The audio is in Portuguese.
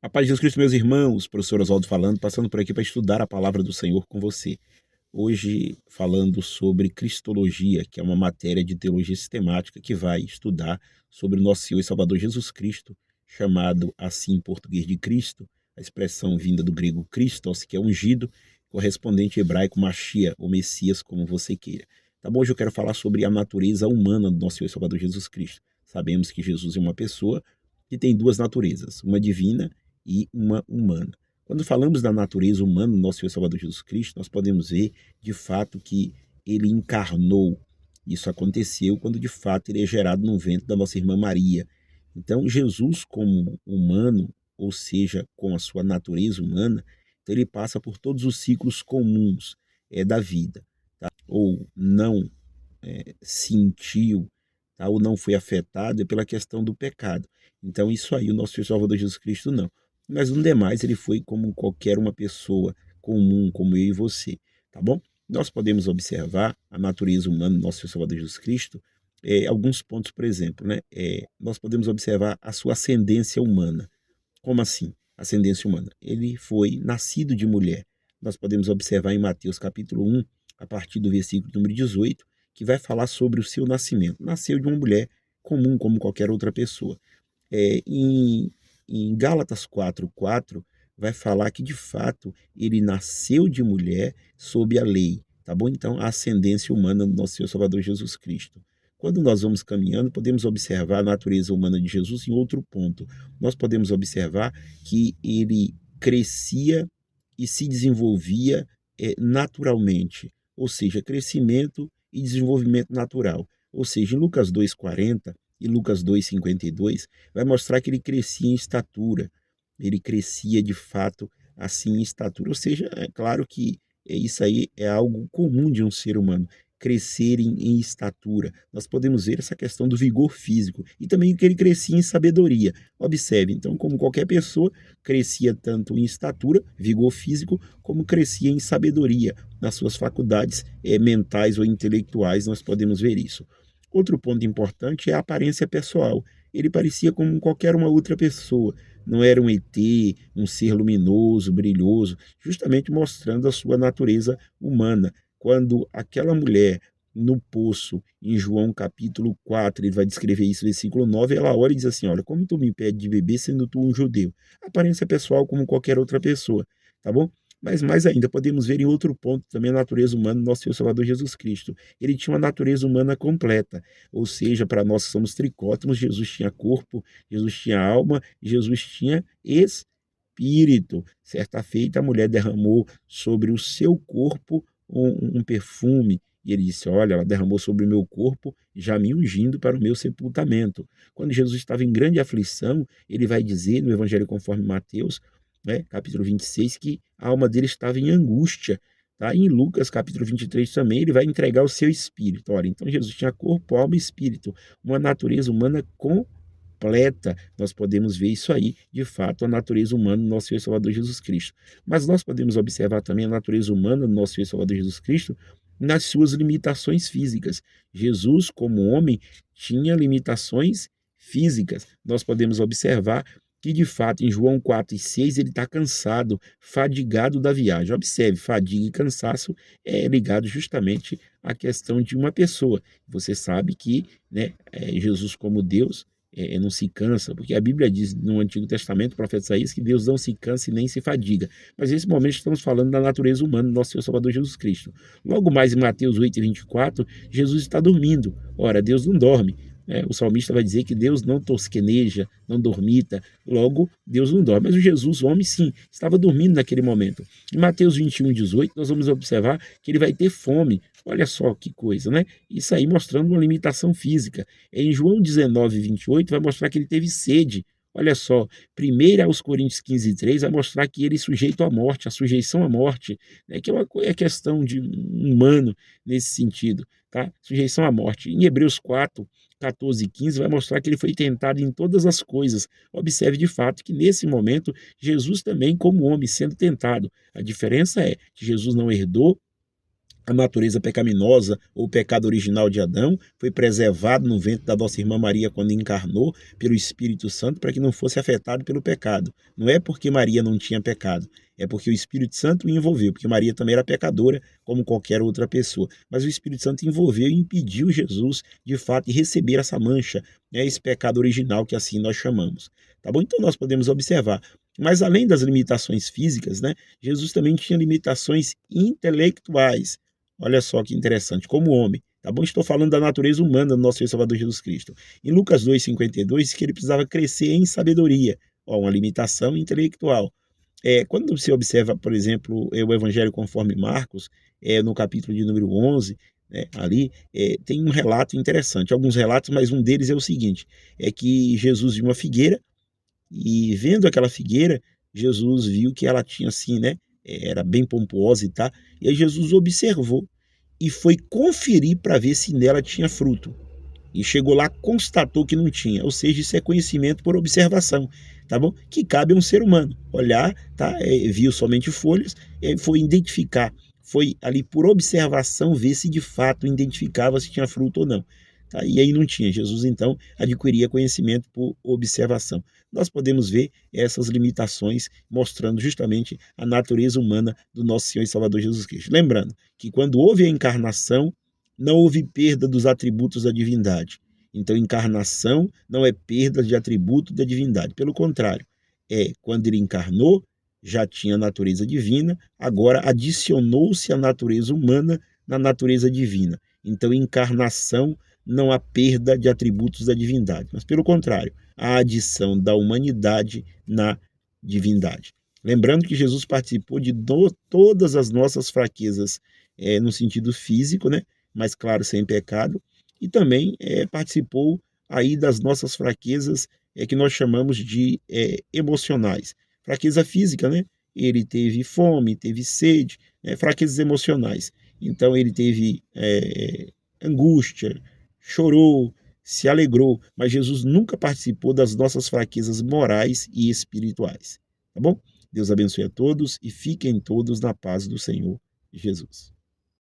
A paz de Jesus Cristo, meus irmãos, professor Oswaldo falando, passando por aqui para estudar a palavra do Senhor com você. Hoje falando sobre Cristologia, que é uma matéria de teologia sistemática que vai estudar sobre o nosso Senhor e Salvador Jesus Cristo, chamado assim em português de Cristo, a expressão vinda do grego Christos, que é ungido, correspondente hebraico Machia, ou Messias, como você queira. Tá bom? Hoje eu quero falar sobre a natureza humana do nosso Senhor e Salvador Jesus Cristo. Sabemos que Jesus é uma pessoa que tem duas naturezas, uma divina e uma humana. Quando falamos da natureza humana do nosso Senhor e Salvador Jesus Cristo, nós podemos ver de fato que ele encarnou. Isso aconteceu quando de fato ele é gerado no ventre da nossa irmã Maria. Então, Jesus, como humano, ou seja, com a sua natureza humana, então ele passa por todos os ciclos comuns da vida, tá? Ou não sentiu, tá? Ou não foi afetado pela questão do pecado. Então, isso aí, o nosso Senhor e Salvador Jesus Cristo não. Mas no demais, ele foi como qualquer uma pessoa comum, como eu e você, tá bom? Nós podemos observar a natureza humana do nosso Senhor e Salvador Jesus Cristo, alguns pontos, por exemplo, né? Nós podemos observar a sua ascendência humana. Como assim? Ascendência humana. Ele foi nascido de mulher. Nós podemos observar em Mateus capítulo 1, a partir do versículo número 18, que vai falar sobre o seu nascimento. Nasceu de uma mulher comum, como qualquer outra pessoa. É, em, em Gálatas 4:4 vai falar que, de fato, ele nasceu de mulher sob a lei, tá bom? Então, a ascendência humana do nosso Senhor Salvador Jesus Cristo. Quando nós vamos caminhando, podemos observar a natureza humana de Jesus em outro ponto. Nós podemos observar que ele crescia e se desenvolvia naturalmente, ou seja, crescimento e desenvolvimento natural. Ou seja, em Lucas 2:40 e Lucas 2:52 vai mostrar que ele crescia em estatura, ele crescia de fato assim em estatura. Ou seja, é claro que isso aí é algo comum de um ser humano, crescer em estatura. Nós podemos ver essa questão do vigor físico e também que ele crescia em sabedoria. Observe, então, como qualquer pessoa, crescia tanto em estatura, vigor físico, como crescia em sabedoria, nas suas faculdades mentais ou intelectuais, nós podemos ver isso. Outro ponto importante é a aparência pessoal. Ele parecia como qualquer uma outra pessoa, não era um ET, um ser luminoso, brilhoso, justamente mostrando a sua natureza humana. Quando aquela mulher no poço, em João capítulo 4, ele vai descrever isso, versículo 9, ela olha e diz assim: olha, como tu me pede de beber, sendo tu um judeu? Aparência pessoal como qualquer outra pessoa, tá bom? Mas mais ainda, podemos ver em outro ponto também a natureza humana do nosso Senhor Salvador Jesus Cristo. Ele tinha uma natureza humana completa, ou seja, para nós que somos tricótomos, Jesus tinha corpo, Jesus tinha alma, Jesus tinha espírito. Certa feita, a mulher derramou sobre o seu corpo um perfume, e ele disse: olha, ela derramou sobre o meu corpo, já me ungindo para o meu sepultamento. Quando Jesus estava em grande aflição, ele vai dizer no Evangelho conforme Mateus, né, capítulo 26, que a alma dele estava em angústia. Tá? Em Lucas, capítulo 23 também, ele vai entregar o seu espírito. Olha, então Jesus tinha corpo, alma e espírito, uma natureza humana completa. Nós podemos ver isso aí, de fato, a natureza humana do nosso Senhor e Salvador Jesus Cristo. Mas nós podemos observar também a natureza humana do nosso Senhor e Salvador Jesus Cristo nas suas limitações físicas. Jesus, como homem, tinha limitações físicas. Nós podemos observar que, de fato, em João 4:6, ele está cansado, fadigado da viagem. Observe, fadiga e cansaço é ligado justamente à questão de uma pessoa. Você sabe que, né, Jesus, como Deus, não se cansa, porque a Bíblia diz no Antigo Testamento, o profeta Isaías, que Deus não se cansa e nem se fadiga. Mas nesse momento estamos falando da natureza humana do nosso Senhor Salvador Jesus Cristo. Logo mais em Mateus 8:24, Jesus está dormindo. Ora, Deus não dorme. O salmista vai dizer que Deus não tosqueneja, não dormita, logo Deus não dorme. Mas o Jesus, o homem, sim, estava dormindo naquele momento. Em Mateus 21:18, nós vamos observar que ele vai ter fome. Olha só que coisa, né? Isso aí mostrando uma limitação física. Em João 19:28, vai mostrar que ele teve sede. Olha só, 1 aos Coríntios 15:3 vai mostrar que ele é sujeito à morte, a sujeição à morte, né? Que é questão de um humano nesse sentido, tá? Sujeição à morte. Em Hebreus 4:14 e 15 vai mostrar que ele foi tentado em todas as coisas. Observe de fato que nesse momento Jesus também, como homem, sendo tentado. A diferença é que Jesus não herdou a natureza pecaminosa ou o pecado original de Adão, foi preservado no ventre da nossa irmã Maria quando encarnou pelo Espírito Santo para que não fosse afetado pelo pecado. Não é porque Maria não tinha pecado, é porque o Espírito Santo o envolveu, porque Maria também era pecadora como qualquer outra pessoa. Mas o Espírito Santo envolveu e impediu Jesus, de fato, de receber essa mancha, né, esse pecado original que assim nós chamamos. Tá bom? Então nós podemos observar. Mas além das limitações físicas, né, Jesus também tinha limitações intelectuais. Olha só que interessante, como homem, tá bom? Estou falando da natureza humana do nosso Senhor e Salvador Jesus Cristo. Em Lucas 2,52, que ele precisava crescer em sabedoria, ó, uma limitação intelectual. Quando você observa, por exemplo, o Evangelho conforme Marcos, no capítulo de número 11, né, ali, tem um relato interessante, alguns relatos, mas um deles é o seguinte, é que Jesus viu uma figueira, e vendo aquela figueira, Jesus viu que ela tinha assim, né, era bem pomposa e tal, e aí Jesus observou e foi conferir para ver se nela tinha fruto. E chegou lá, constatou que não tinha, ou seja, isso é conhecimento por observação, tá bom? Que cabe a um ser humano olhar, tá? Viu somente folhas, foi identificar, foi ali por observação ver se de fato identificava se tinha fruto ou não. Tá? E aí não tinha. Jesus então adquiria conhecimento por observação. Nós podemos ver essas limitações mostrando justamente a natureza humana do nosso Senhor e Salvador Jesus Cristo. Lembrando que quando houve a encarnação, não houve perda dos atributos da divindade. Então, encarnação não é perda de atributo da divindade. Pelo contrário, quando ele encarnou, já tinha a natureza divina, agora adicionou-se a natureza humana na natureza divina. Então, encarnação não há perda de atributos da divindade, mas pelo contrário, a adição da humanidade na divindade. Lembrando que Jesus participou de todas as nossas fraquezas no sentido físico, né? Mas claro, sem pecado, e também participou aí das nossas fraquezas que nós chamamos de emocionais. Fraqueza física, né? Ele teve fome, teve sede, fraquezas emocionais. Então ele teve angústia, chorou, se alegrou, mas Jesus nunca participou das nossas fraquezas morais e espirituais. Tá bom? Deus abençoe a todos e fiquem todos na paz do Senhor Jesus.